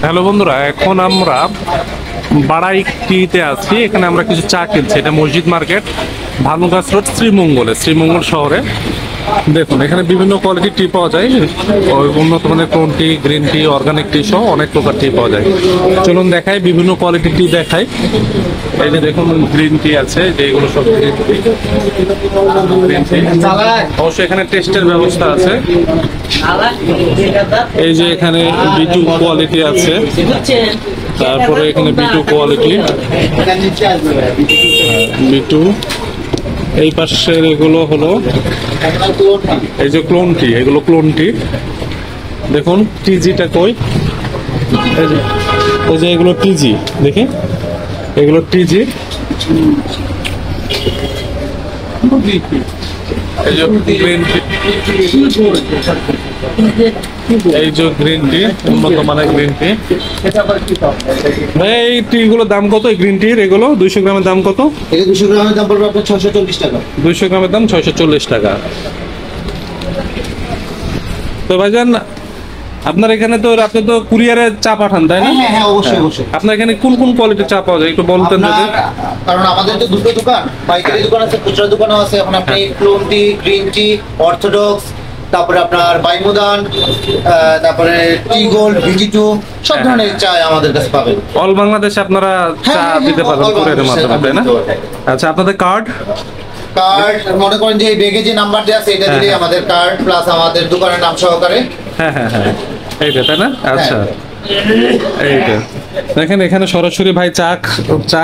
Hello বন্ধুরা, এখন আমরা বাড়াইটিতে আছি। এখানে আমরা কিছু চা কিনছি। এটা মসজিদ মার্কেট, ভানুগাছ রোড, শ্রীমঙ্গল শহরে। দেখুন, এখানে বিভিন্ন কোয়ালিটির টি পাওয়া যায়। ওই উন্নত মানের কোন টি, গ্রিন টি, অর্গানিক টি সহ অনেক প্রকার টি পাওয়া যায়। চলুন দেখাই, বিভিন্ন কোয়ালিটির টি দেখাই। এই যে দেখুন, গ্রিন টি আছে, যে এগুলো সব গ্রিন টি। অবশ্যই এখানে টেস্টের ব্যবস্থা আছে। এই যে এখানে বিটু কোয়ালিটি আছে, তারপরে এখানে বিটু কোয়ালিটি, বিটু। এই পাশের এগুলো হলো এই যে ক্লোন টি, এগুলো ক্লোন টি। দেখুন টিজিটা কই, এই যে এগুলো টিজি, দেখি এগুলো টিজি। এই যে গ্রিন টি, এই যে গ্রিন টি, উন্নত মানের গ্রিন টি। ভাই এই টি গুলোর দাম কত? এই গ্রিন টির এগুলো 200 গ্রামের দাম কত? 200 গ্রামের দাম পড়বে আপনার 640 টাকা। 200 গ্রামের দাম 640 টাকা। তো ভাইজান, আপনার এখানে তো আপনি তো কুরিয়ারে চা পাঠান, তাই না? হ্যাঁ, অবশ্যই। আপনার এখানে কোন কোন কোয়ালিটির চা পাওয়া যায় একটু বলতেন যদি। কারণ আমাদের তো দুটো দোকান, পাইকারি দোকান আছে, খুচরা দোকানও আছে। এখন আপনি ক্লোন টি, গ্রিন টি, অর্থোডক্স, তারপরে আপনার বাইমুদান, তারপরে টি গোল্ড, ভিজি2 সব ধরনের চা আমাদের কাছে পাবেন। অল বাংলাদেশে আপনারা চা দিতে পারবেন কুরিয়ারের মাধ্যমে, তাই না? আচ্ছা, আপনাদের কার্ড মনে করেন যে এই ব্যাগে যে নাম্বার দেওয়া আছে, এটা দিলে আমাদের কার্ড প্লাস আমাদের দোকানের নাম সহকারে। হ্যাঁ, এইটা তাই না? আচ্ছা, এইটা দেখেন, এখানে সরাসরি ভাই চা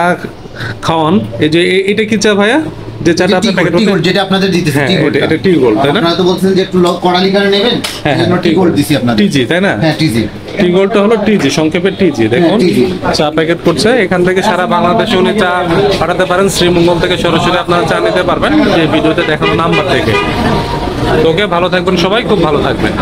খাওয়ান। এই যে এটা কি চা ভাইয়া, যে চাটা আপনার প্যাকেট যেটা আপনাদের দিতেছি? এটা টি গোল্ড, তাই না? আপনারা তো বলছেন যে একটু কড়ালি করে নেবেন, এজন্য টি গোল্ড দিছি আপনাদের। টিজি, তাই না? হ্যাঁ, টিজি। টি গোল্ডটা হলো টিজি, সংক্ষেপে টিজি। দেখুন চা প্যাকেট করছে। এখান থেকে সারা বাংলাদেশে উনি চা পাঠাতে পারেন। শ্রীমঙ্গল থেকে সরাসরি আপনারা চা নিতে পারবেন, যে ভিডিওতে দেখানো নাম্বার থেকে। তোকে ভালো থাকবেন সবাই, খুব ভালো থাকবেন।